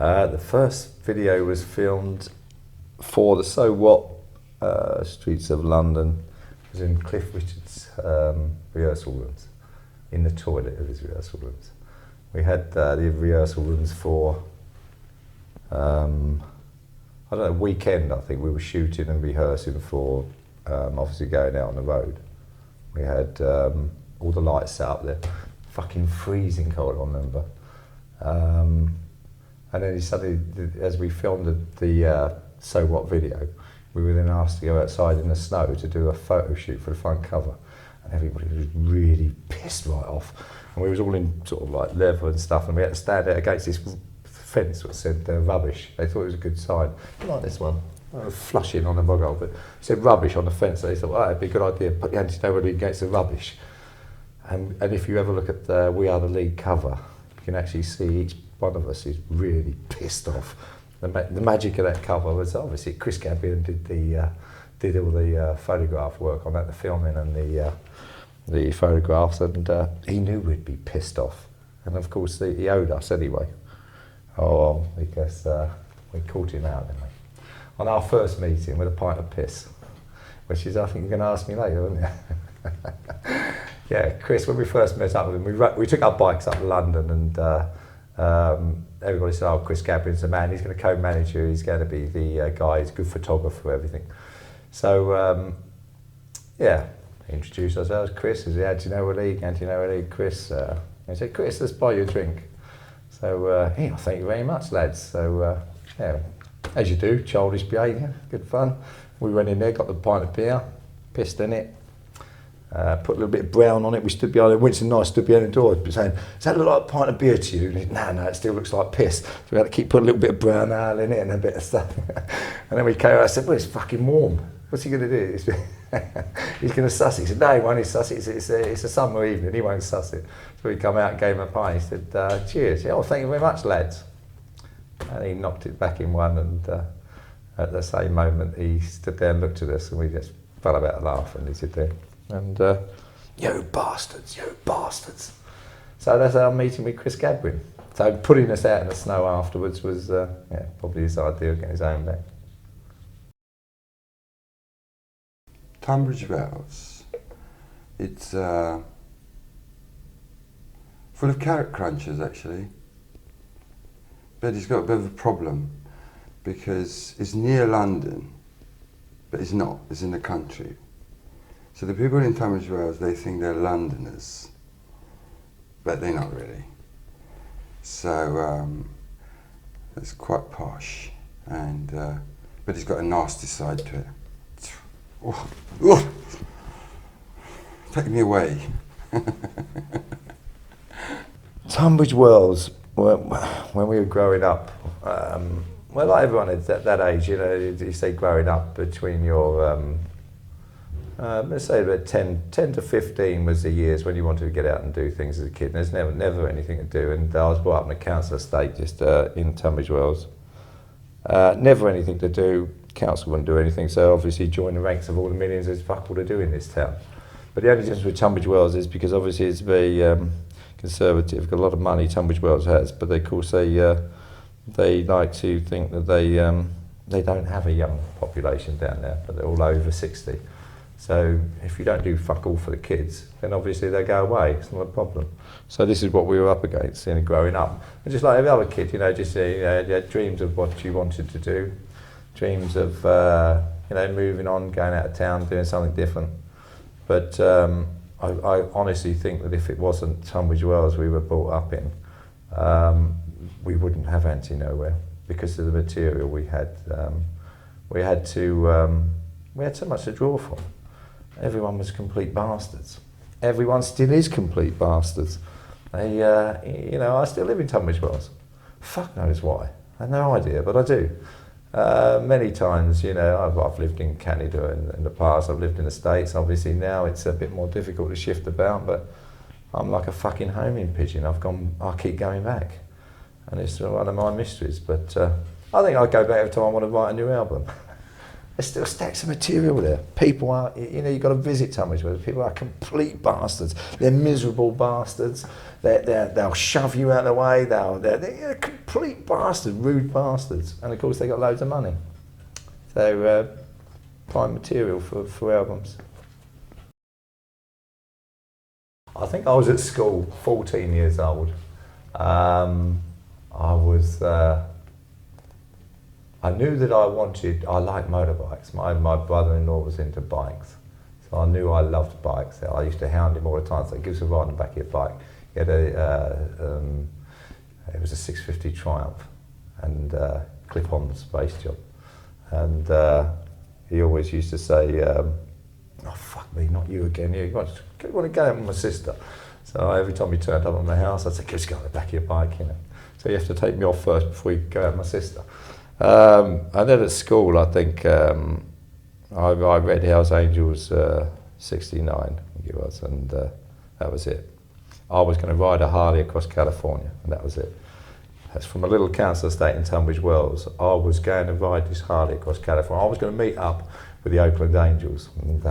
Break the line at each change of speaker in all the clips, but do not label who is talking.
The first video was filmed for the So What streets of London. It was in Cliff Richard's rehearsal rooms, in the toilet of his rehearsal rooms. We had the rehearsal rooms for, I don't know, weekend. I think we were shooting and rehearsing for obviously going out on the road. We had all the lights set up there, fucking freezing cold, I remember. And then he suddenly, as we filmed the So What video, we were then asked to go outside in the snow to do a photo shoot for the front cover. And everybody was really pissed right off. And we was all in sort of like leather and stuff, and we had to stand out against this fence that said rubbish. They thought it was a good sign. Like this one, flushing on the bog hole, but it said rubbish on the fence. So they thought, oh, it'd be a good idea, put the anti-snow against the rubbish. And if you ever look at the We Are the League cover, you can actually see each one of us is really pissed off. The magic of that cover was obviously Chris Campion did all the photograph work on that, the filming and the photographs, and he knew we'd be pissed off. And of course he owed us anyway. Oh, because we caught him out, didn't we? On our first meeting with a pint of piss, which is, I think you're going to ask me later, aren't you? Yeah, Chris, when we first met up with him, we took our bikes up to London, and everybody said, oh, Chris Gabriel's the man, he's going to co-manage you, he's going to be the guy, he's a good photographer, everything. So, yeah, introduced ourselves. Chris is the Anti-Noah League, Chris. He said, Chris, let's buy you a drink. So, yeah, thank you very much, lads. So, yeah, as you do, childish behaviour, good fun. We went in there, got the pint of beer, pissed in it, put a little bit of brown on it. We stood behind it. Winston and I stood behind the door saying, does that look like a pint of beer to you? And he said, no, it still looks like piss. So we had to keep putting a little bit of brown ale in it and a bit of stuff. And then we came out, I said, well, it's fucking warm. What's he going to do? He's going to suss it. He said, no, he won't suss it. It's a summer evening, he won't suss it. So we come out and gave him a pint. He said, cheers. Yeah, oh, thank you very much, lads. And he knocked it back in one, and at the same moment he stood there and looked at us, and we just fell about a laugh, and he said there. And you bastards. So that's our meeting with Chris Gadwin. So putting us out in the snow afterwards was yeah, probably his idea of getting his own back.
Tunbridge Wells, it's full of carrot crunchers actually, but it's got a bit of a problem because it's near London, but it's not, it's in the country. So the people in Tunbridge Wells, they think they're Londoners, but they're not really. So it's quite posh, and but it's got a nasty side to it. Oh, take me away.
Tunbridge Wells, when we were growing up, well, like everyone at that age, you know, you say growing up between your, let's say about 10 to 15 was the years when you wanted to get out and do things as a kid. And there's never anything to do. And I was brought up in a council estate just in Tunbridge Wells. Never anything to do. Council wouldn't do anything, so obviously join the ranks of all the millions. There's fuck all to do in this town. But the only difference with Tunbridge Wells is because obviously it's very conservative, got a lot of money Tunbridge Wells has, but of course they like to think that they don't have a young population down there, but they're all over 60. So if you don't do fuck all for the kids, then obviously they go away. It's not a problem. So this is what we were up against, you know, growing up. And just like every other kid, you know, just you had dreams of what you wanted to do. Dreams of you know, moving on, going out of town, doing something different. But I honestly think that if it wasn't Tunbridge Wells we were brought up in, we wouldn't have Anti-Nowhere because of the material we had. We had so much to draw from. Everyone was complete bastards. Everyone still is complete bastards. They, you know, I still live in Tunbridge Wells. Fuck knows why. I have no idea, but I do. Many times, you know, I've lived in Canada in the past, I've lived in the States. Obviously now it's a bit more difficult to shift about, but I'm like a fucking homing pigeon. I keep going back. And it's one of my mysteries, but I think I'd go back every time I want to write a new album. there's still stacks of material there. People are, you know, you've got to visit Tunbridge where people are complete bastards. They're miserable bastards. They'll shove you out of the way. They're complete bastards, rude bastards. And of course they got loads of money. So prime material for albums. I think I was at school, 14 years old. I knew that I liked motorbikes. My brother-in-law was into bikes. So I knew I loved bikes. So I used to hound him all the time, so give us a ride on the back of your bike. He had it was a 650 Triumph and clip-on space job. And he always used to say, oh fuck me, not you again. You want to go out with my sister. So every time he turned up at my house, I'd say, just go on the back of your bike, you know. So you have to take me off first before you go out with my sister. And then at school, I think I read Hell's Angels 69, I think it was, and that was it. I was going to ride a Harley across California, and that was it. That's from a little council estate in Tunbridge Wells. I was going to ride this Harley across California. I was going to meet up with the Oakland Angels. And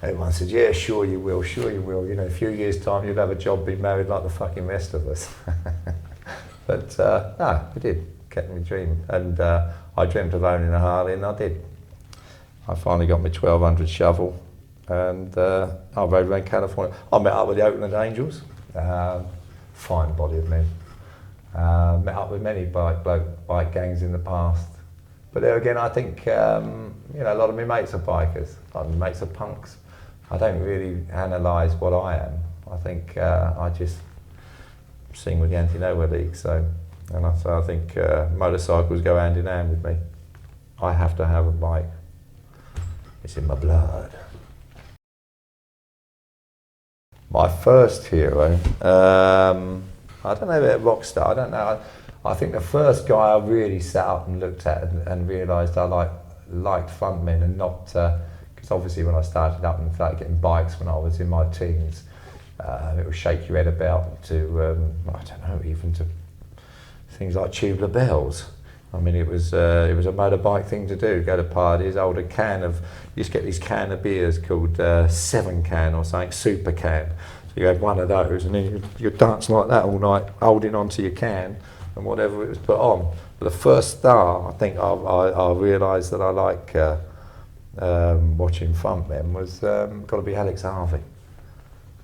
everyone said, yeah, sure you will, sure you will. You know, in a few years' time, you'll have a job, be married like the fucking rest of us. But no, I did. Kept me dream. And I dreamt of owning a Harley, and I did. I finally got my 1200 shovel, and I rode around California. I met up with the Oakland Angels, fine body of men. Met up with many bike gangs in the past. But there again, I think, you know, a lot of my mates are bikers, a lot of my mates are punks. I don't really analyse what I am. I think I just sing with the Anti-Nowhere League, so I think motorcycles go hand in hand with me. I have to have a bike. It's in my blood. My first hero, I don't know about rock star, I don't know. I think the first guy I really sat up and looked at and realised I liked frontmen and not, because obviously when I started up and started getting bikes when I was in my teens, it would shake your head about to, I don't know, even to things like Tubular Bells. I mean, it was a motorbike thing to do, go to parties, hold a can of, you used to get these can of beers called 7 can or something, super can. So you had one of those and then you'd dance like that all night, holding onto your can and whatever it was put on. But the first star, I think I realised that I like watching frontmen was got to be Alex Harvey.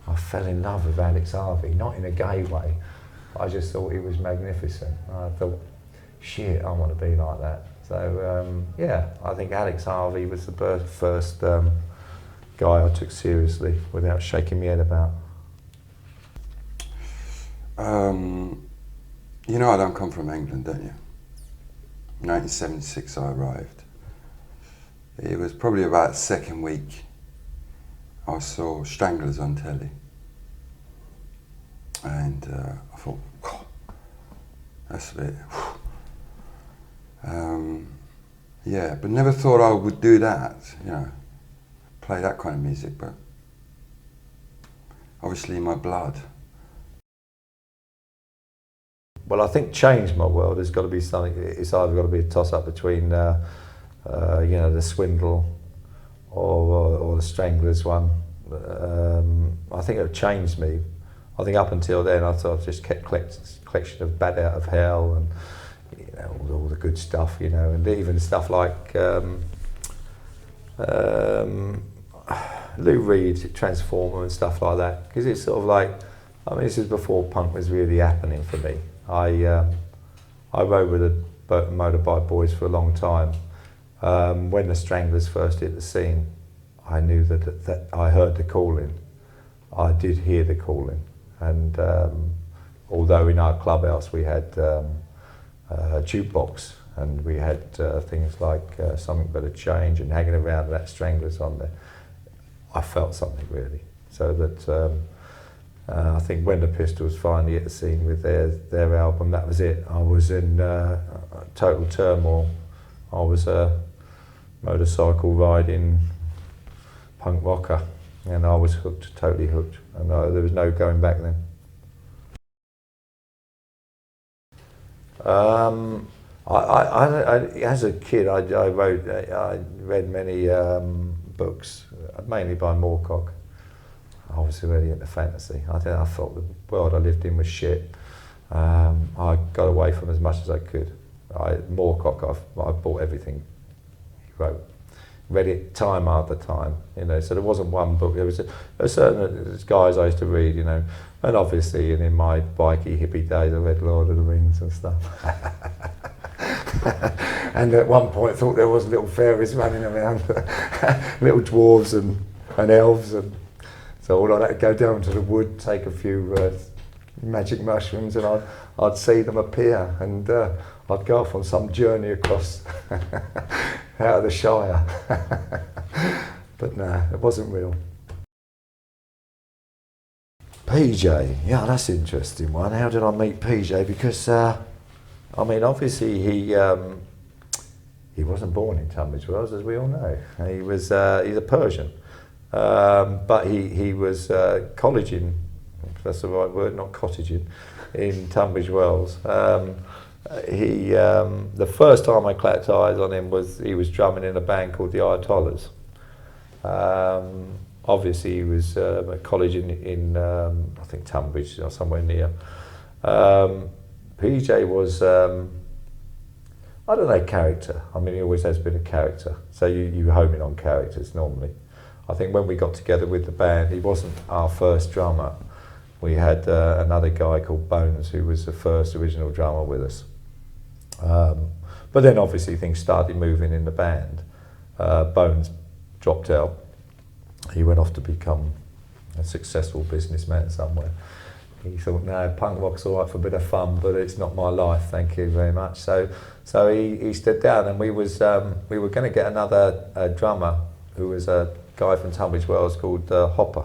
I fell in love with Alex Harvey, not in a gay way. I just thought he was magnificent. I thought, shit, I want to be like that. So yeah, I think Alex Harvey was the first guy I took seriously without shaking my head about.
You know I don't come from England, don't you? 1976 I arrived. It was probably about the second week I saw Stranglers on telly. And I thought, God, that's a bit, yeah, but never thought I would do that, you know, play that kind of music, but obviously in my blood.
Well, I think changed my world has got to be something, it's either got to be a toss-up between, you know, the Swindle or the Stranglers one. I think it changed me. I think up until then I thought I just kept collection of Bad Out of Hell and, you know, all the good stuff, you know, and even stuff like Lou Reed, Transformer and stuff like that, because it's sort of like, I mean, this is before punk was really happening for me. I rode with the Motorbike boys for a long time. When the Stranglers first hit the scene, I knew that I heard the calling. I did hear the calling, and although in our clubhouse we had a jukebox and we had things like Something Better Change and Hanging Around, that Stranglers on there, I felt something really. So that I think when the Pistols finally hit the scene with their album, that was it. I was in total turmoil. I was a motorcycle riding punk rocker, and I was hooked, totally hooked, and there was no going back then. As a kid, I read many books, mainly by Moorcock. I was really into fantasy. I thought the world I lived in was shit. I got away from as much as I could. Moorcock, I bought everything he wrote. Read it time after time, so there wasn't one book. There was certain guys I used to read, and obviously, and in my bikey hippie days, I read Lord of the Rings and stuff. And at one point, I thought there was little fairies running around, little dwarves and elves, and so all I had to go down to the wood, take a few magic mushrooms, and I'd see them appear, and I'd go off on some journey across out of the Shire. But no, it wasn't real. PJ, yeah, that's an interesting one. How did I meet PJ? Because obviously he wasn't born in Tunbridge Wells, as we all know. He's a Persian, but he was colleging, if that's the right word, not cottaging, in Tunbridge Wells. The first time I clapped eyes on him was he was drumming in a band called the Ayatollahs. Obviously, he was at college in I think Tunbridge or somewhere near. PJ was I don't know, character. I mean, he always has been a character. So you home in on characters normally. I think when we got together with the band, he wasn't our first drummer. We had another guy called Bones, who was the first original drummer with us. But then obviously things started moving in the band. Bones dropped out. He went off to become a successful businessman somewhere. He thought, no, punk rock's all right for a bit of fun, but it's not my life, thank you very much. So he stood down, and we were going to get another drummer, who was a guy from Tunbridge Wells called Hopper,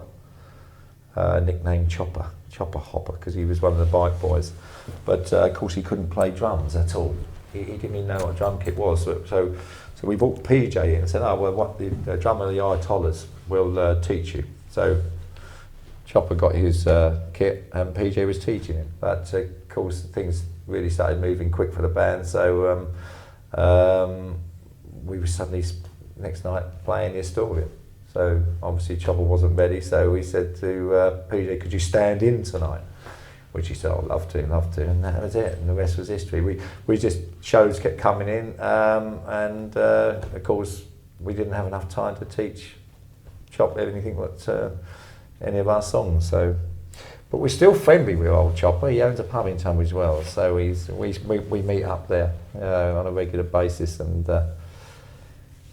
nicknamed Chopper Hopper, because he was one of the bike boys. But of course he couldn't play drums at all. He didn't even know what a drum kit was. So we brought PJ in and said, oh, well, what the drummer of the Ayatollahs will teach you. So Chopper got his kit and PJ was teaching him. But of course things really started moving quick for the band. So we were suddenly next night playing the Astoria. So obviously Chopper wasn't ready, so we said to PJ, could you stand in tonight? Which he said, oh, love to, and that was it, and the rest was history. We just, shows kept coming in, and of course we didn't have enough time to teach Chopper anything but any of our songs. So, but we're still friendly with old Chopper. He owns a pub in Tunbridge Wells, so we meet up there on a regular basis and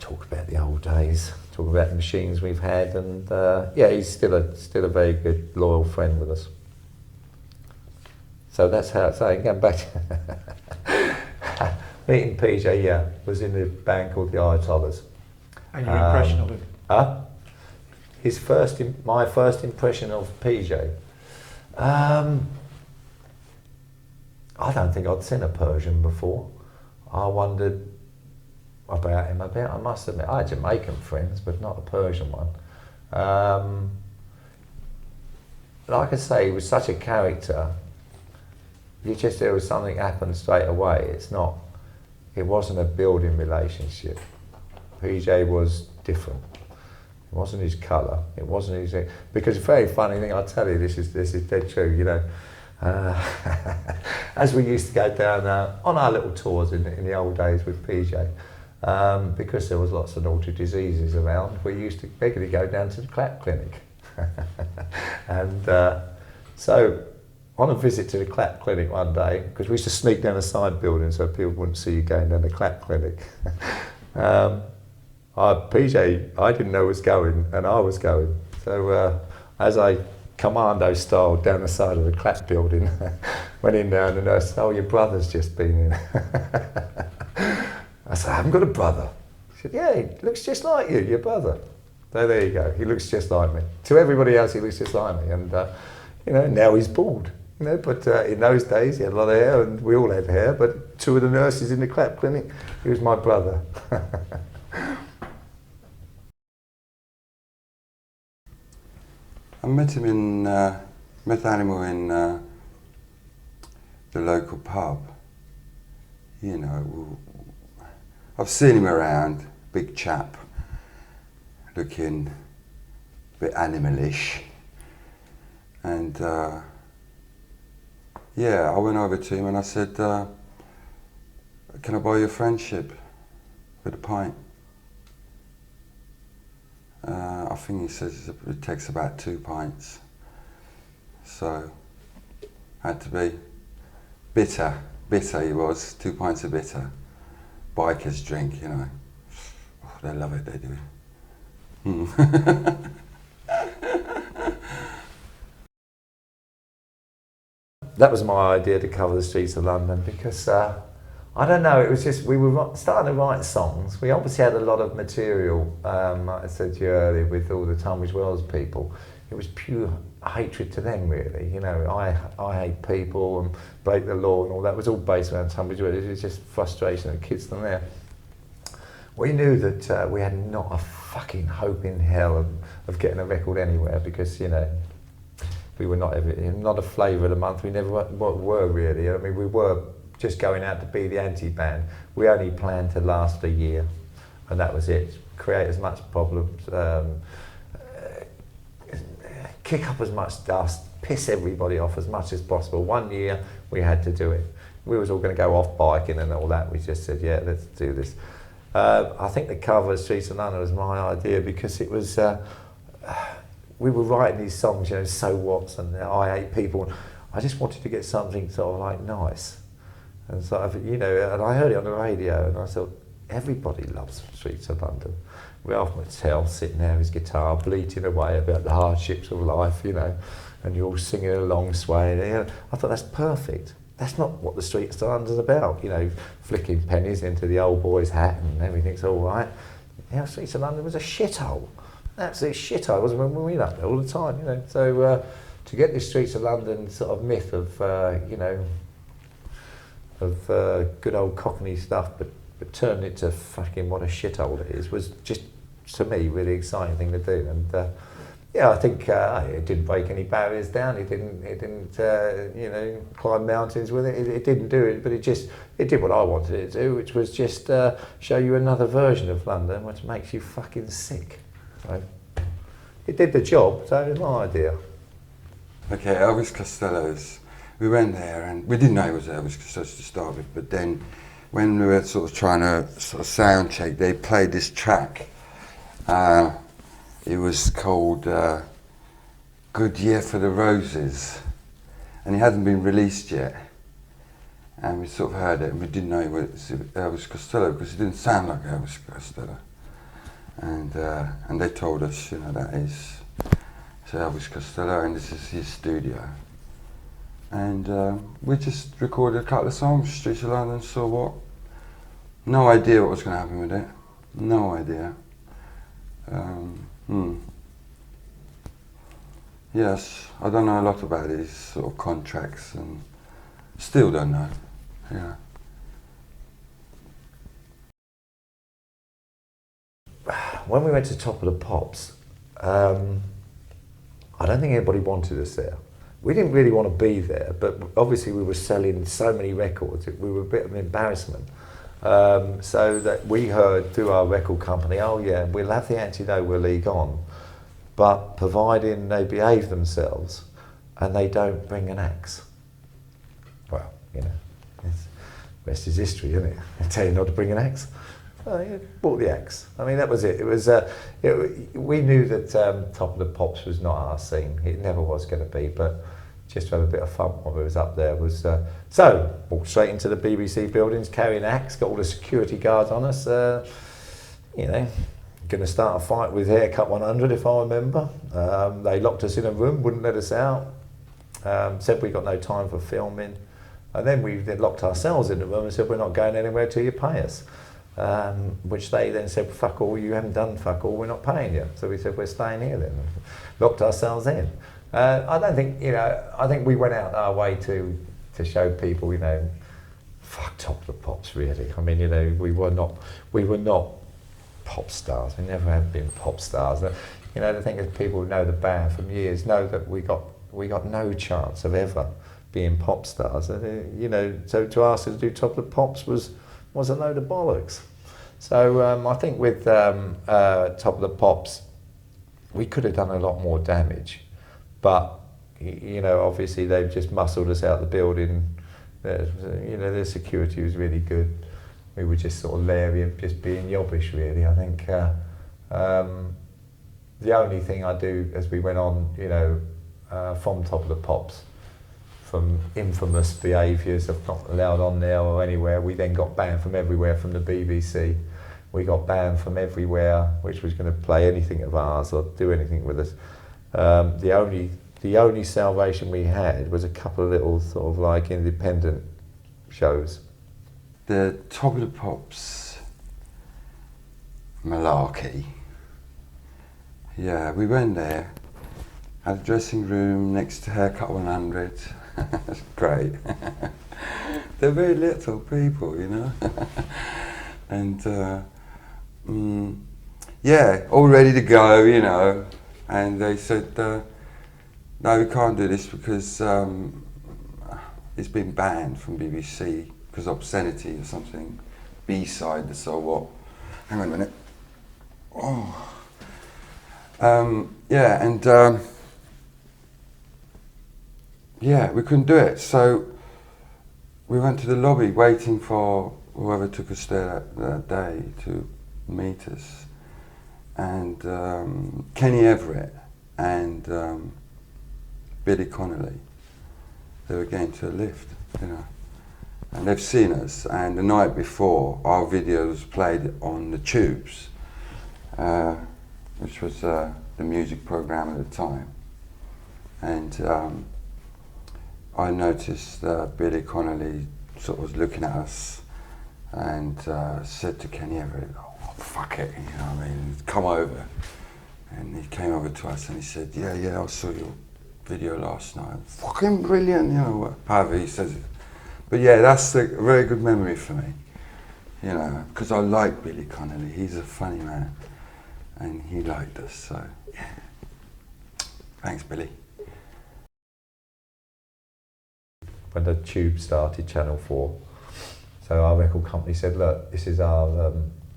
talk about the old days, talk about the machines we've had, and yeah, he's still a very good, loyal friend with us. So that's how it's saying. Going back to meeting PJ, yeah, was in the band called the Ayatollahs.
And your impression of him?
My first impression of PJ. I don't think I'd seen a Persian before. I wondered about him a bit. I must admit, I had Jamaican friends, but not a Persian one. Like I say, he was such a character. There was something happened straight away. It wasn't a building relationship. PJ was different. It wasn't his colour. It wasn't his, because a very funny thing, I'll tell you, this is dead true, as we used to go down on our little tours in the old days with PJ, because there was lots of naughty diseases around, we used to regularly go down to the clap clinic. And so on a visit to the clap clinic one day, because we used to sneak down a side building so people wouldn't see you going down the clap clinic. PJ, I didn't know was going, and I was going. So as I commando style down the side of the clap building, went in there and the nurse said, oh, your brother's just been in. I said, I haven't got a brother. She said, yeah, he looks just like you, your brother. So there you go, he looks just like me. To everybody else, he looks just like me. And now he's bald. But in those days he had a lot of hair, and we all had hair, but two of the nurses in the clap clinic, he was my brother.
I met Animal in the local pub. you know, I've seen him around, big chap, looking a bit animalish. And yeah, I went over to him and I said, can I buy your friendship with a pint? I think he says it takes about 2 pints. So, had to be bitter he was, 2 pints of bitter. Bikers drink, you know. Oh, they love it, they do.
That was my idea to cover the streets of London because I don't know, it was just, we were starting to write songs. We obviously had a lot of material, like I said to you earlier, with all the Tunbridge Wells people. It was pure hatred to them, really. You know, I hate people and break the law and all that. It was all based around Tunbridge Wells. It was just frustration of kids from there. We knew that we had not a fucking hope in hell of getting a record anywhere because, you know, we were not a flavour of the month. We never were really. I mean, we were just going out to be the anti-band. We only planned to last a year, and that was it. Create as much problems, kick up as much dust, piss everybody off as much as possible. 1 year we had to do it. We was all going to go off biking and all that. We just said, yeah, let's do this. I think the cover of Streets of London was my idea because it was. We were writing these songs, you know, so what's and I hate people. And I just wanted to get something sort of like nice. And so, you know, and I heard it on the radio and I thought, everybody loves Streets of London. Ralph Mattel sitting there with his guitar, bleating away about the hardships of life, you know, and you're all singing along, swaying. You know, I thought, that's perfect. That's not what the Streets of London's about, you know, flicking pennies into the old boy's hat and everything's all right. You know, Streets of London was a shithole. Absolute shithole. It was when we were up there all the time, you know. So to get this Streets of London sort of myth of, you know, of good old Cockney stuff, but turn it to fucking what a shithole it is, was just, to me, really exciting thing to do. And yeah, I think it didn't break any barriers down. It didn't you know, climb mountains with it. It didn't do it, but it did what I wanted it to do, which was just show you another version of London, which makes you fucking sick. So it did the job, so it was my idea.
Okay, Elvis Costello's. We went there and we didn't know it was Elvis Costello to start with, but then when we were sort of trying to sort of sound check, they played this track. It was called Good Year for the Roses, and it hadn't been released yet. And we sort of heard it and we didn't know it was Elvis Costello because it didn't sound like Elvis Costello. And they told us, you know, that is Elvis Costello and this is his studio. And we just recorded a couple of songs, Streets of London, So What. No idea what was going to happen with it. No idea. Yes, I don't know a lot about his sort of contracts and still don't know. Yeah.
When we went to Top of the Pops, I don't think anybody wanted us there. We didn't really want to be there, but obviously we were selling so many records, we were a bit of an embarrassment. So that we heard through our record company, oh yeah, we'll have the Anti-Nowhere League on, but providing they behave themselves and they don't bring an axe. Well, you know, rest is history, isn't it? I tell you not to bring an axe. Well, yeah, bought the axe. I mean, that was it. It was. We knew that Top of the Pops was not our scene. It never was going to be. But just to have a bit of fun while we was up there was. So walked straight into the BBC buildings, carrying an axe, got all the security guards on us. You know, going to start a fight with Haircut 100, if I remember. They locked us in a room, wouldn't let us out. Said we got no time for filming, and then we locked ourselves in the room and said we're not going anywhere till you pay us. Which they then said, fuck all, you haven't done fuck all, we're not paying you. So we said, we're staying here then. Locked ourselves in. I don't think, you know, I think we went out our way to show people, you know, fuck Top of the Pops really. I mean, you know, we were not pop stars. We never have been pop stars. You know, the thing is, people who know the band from years know that we got no chance of ever being pop stars. And, you know, so to ask her to do Top of the Pops was a load of bollocks. So I think with Top of the Pops, we could have done a lot more damage, but you know, obviously they've just muscled us out the building. You know, their security was really good. We were just sort of leery and just being yobbish, really. I think the only thing I do as we went on, you know, from Top of the Pops, from infamous behaviours of not allowed on there or anywhere, we then got banned from everywhere from the BBC. We got banned from everywhere which was going to play anything of ours or do anything with us. The only salvation we had was a couple of little sort of like independent shows.
The Top of the Pops malarkey. Yeah, we went there, had a dressing room next to Haircut 100. That's great. They're very little people, you know. And yeah, all ready to go, you know. And they said, no, we can't do this because it's been banned from BBC because of obscenity or something. B-side, so what? Hang on a minute. Oh. Yeah, and yeah, we couldn't do it. So we went to the lobby waiting for whoever took us there that day to meet us. And Kenny Everett and Billy Connolly, they were getting to a lift, you know. And they've seen us, and the night before, our video was played on the Tubes, which was the music program at the time. And I noticed Billy Connolly sort of was looking at us and said to Kenny Everett, oh, fuck it, you know what I mean, come over. And he came over to us and he said, yeah, I saw your video last night. Fucking brilliant, you know, however he says it. But yeah, that's a very good memory for me, you know, because I like Billy Connolly. He's a funny man, and he liked us, so yeah. Thanks, Billy.
When the Tube started, Channel 4, so our record company said, look, this is our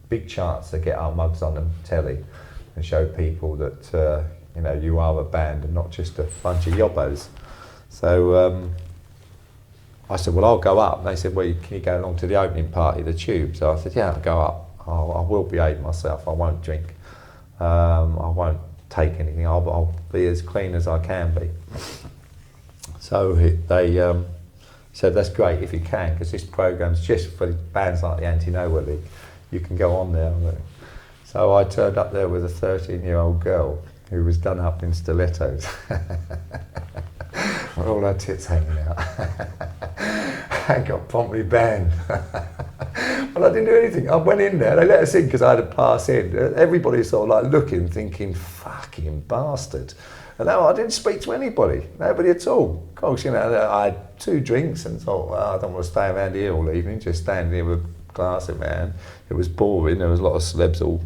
big chance to get our mugs on the telly and show people that you know, you are a band and not just a bunch of yobbos. So I said, well, I'll go up. And they said, well, can you go along to the opening party of the Tube? So I said, yeah, I'll go up. I will behave myself. I won't drink. I won't take anything. I'll be as clean as I can be. So they said, that's great if you can, because this program's just for bands like the Anti-Nowhere League. You can go on there. So I turned up there with a 13-year-old girl who was done up in stilettos. With all her tits hanging out. And got promptly banned. Well, I didn't do anything. I went in there, they let us in because I had to pass in. Everybody sort of like looking, thinking, fucking bastard. And no, I didn't speak to anybody, nobody at all. Of course, you know, I had 2 drinks and thought, well, I don't want to stay around here all evening, just standing here with a glass in my hand. It was boring, there was a lot of celebs all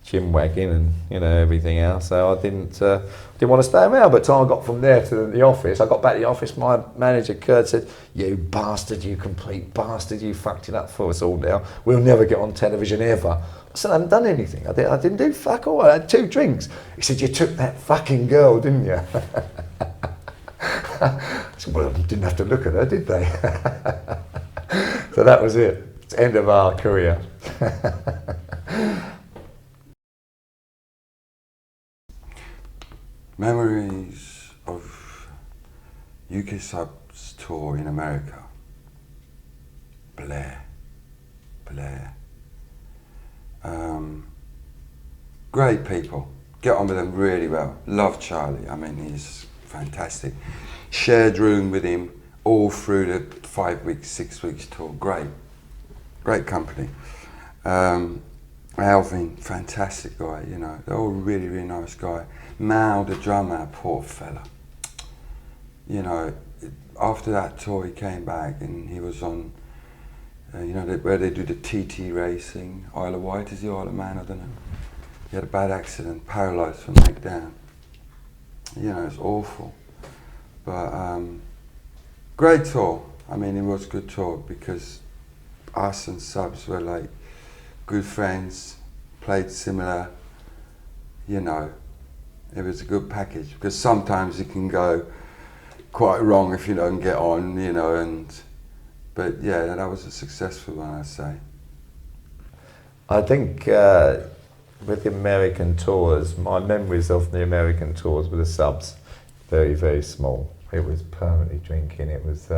gym wagging and, you know, everything else. So I didn't want to stay around. By the time I got from there to the office, I got back to the office, my manager Kurt said, you bastard, you complete bastard, you fucked it up for us all now. We'll never get on television ever. I said, I haven't done anything. I didn't do fuck all. I had 2 drinks. He said, you took that fucking girl, didn't you? I said, well, I didn't have to look at her, did they? So that was it. It's the end of our career.
Memories of UK Subs tour in America. Blair. Great people. Get on with them really well. Love Charlie. I mean, he's fantastic. Shared room with him all through the 5 weeks, 6 weeks tour. Great company. Alvin, fantastic guy, you know. They're all really, really nice guy. Mal, the drummer, poor fella. You know, after that tour he came back and he was on, you know, where they do the TT racing. Isle of Wight is the Isle of Man, I don't know. He had a bad accident, paralysed from neck down. You know, it's awful. But Great tour. I mean, it was a good tour because us and Subs were like good friends, played similar, you know. It was a good package because sometimes it can go quite wrong if you don't get on, you know, but yeah, that was a successful one, I'd say.
I think with the American tours, my memories of the American tours with the Subs, very, very small. It was permanently drinking. It was,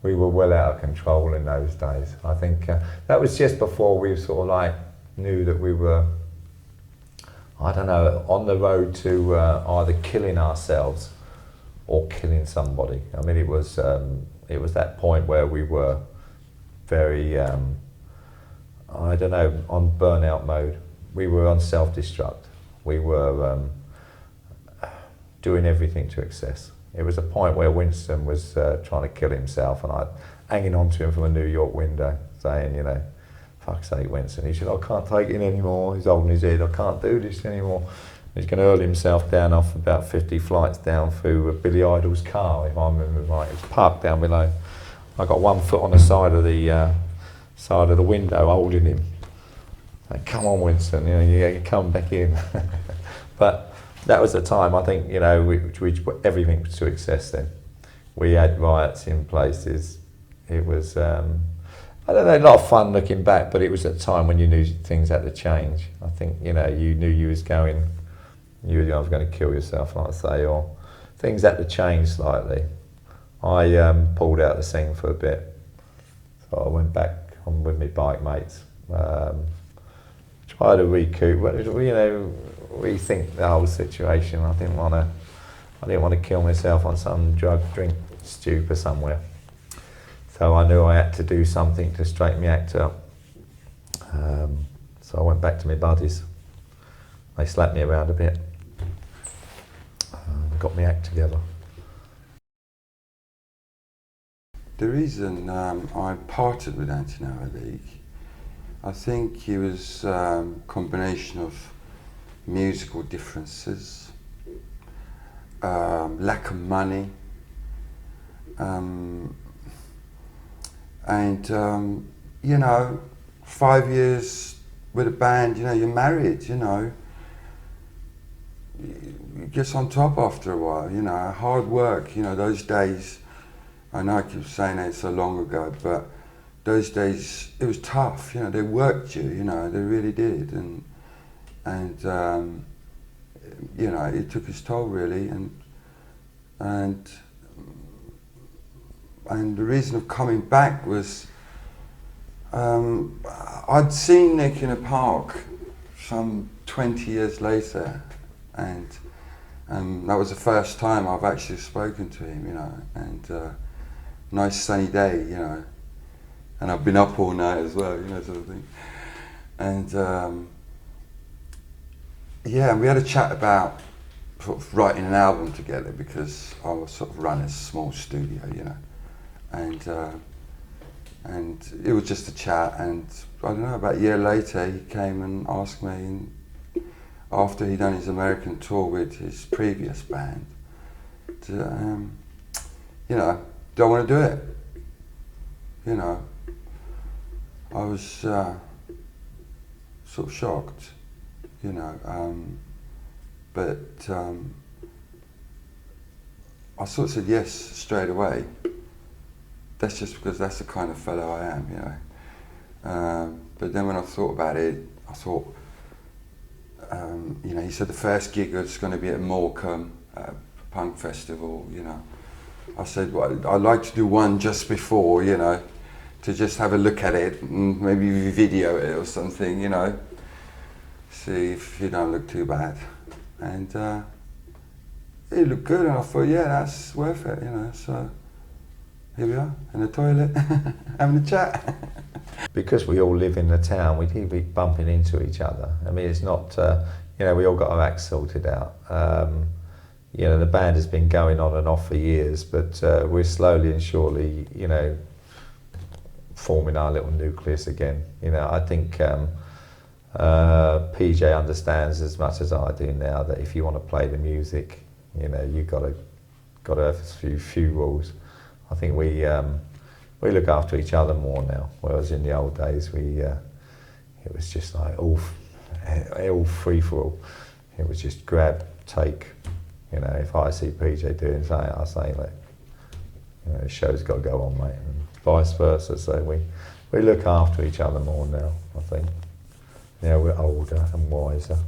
we were well out of control in those days. I think that was just before we sort of like knew that we were, I don't know, on the road to either killing ourselves or killing somebody. I mean, it was that point where we were very, I don't know, on burnout mode. We were on self-destruct. We were doing everything to excess. It was a point where Winston was trying to kill himself, and I hanging on to him from a New York window, saying, you know, fuck's sake, Winston. He said, I can't take it anymore. He's holding his head. I can't do this anymore. He's going to hurl himself down off about 50 flights down through Billy Idol's car, if I remember right. It was parked down below. I got one foot on the side of the window, holding him. Like, come on, Winston, you know, you come back in. But that was the time, I think, you know, everything was to excess then. We had riots in places. It was, I don't know, a lot of fun looking back, but it was a time when you knew things had to change. I think, you know, you knew you was going to kill yourself, like I say, or things had to change slightly. I pulled out the scene for a bit, so I went back on with my bike mates. Tried to recoup, you know, rethink the whole situation. I didn't want to kill myself on some drink stupor somewhere. So I knew I had to do something to straighten my act up. So I went back to my buddies. They slapped me around a bit. Got my act together.
The reason I parted with Antonio League, I think he was a combination of musical differences, lack of money, and you know, 5 years with a band, you know, you're married, you know, it gets on top after a while, you know, hard work, you know, those days, I know I keep saying that so long ago, but those days it was tough, you know, they worked you, you know, they really did, and you know, it took its toll really, and the reason of coming back was I'd seen Nick in a park some 20 years later, and that was the first time I've actually spoken to him, you know, and nice sunny day, you know, and I've been up all night as well, you know, sort of thing. And yeah, we had a chat about sort of writing an album together, because I was sort of running a small studio, you know, and it was just a chat, and I don't know, about a year later he came and asked me, and after he'd done his American tour with his previous band, to, you know, do I want to do it? You know, I was sort of shocked, you know, but I sort of said yes straight away. That's just because that's the kind of fellow I am, you know. But then when I thought about it, I thought, you know, he said the first gig was going to be at Morecambe, punk festival, you know. I said, well, I'd like to do one just before, you know, to just have a look at it and maybe video it or something, you know, see if you don't look too bad. And it looked good, and I thought, yeah, that's worth it, you know. So here we are, in the toilet, having a chat.
Because we all live in the town, we keep bumping into each other. I mean, it's not, you know, we all got our acts sorted out. You know, the band has been going on and off for years, but we're slowly and surely, you know, forming our little nucleus again. You know, I think PJ understands as much as I do now that if you want to play the music, you know, you've got to have a few rules. I think we look after each other more now, whereas in the old days it was just like all free for all. It was just grab, take. You know, if I see PJ doing something, I say, like, you know, the show's got to go on, mate, and vice versa. So we look after each other more now, I think. Now we're older and wiser.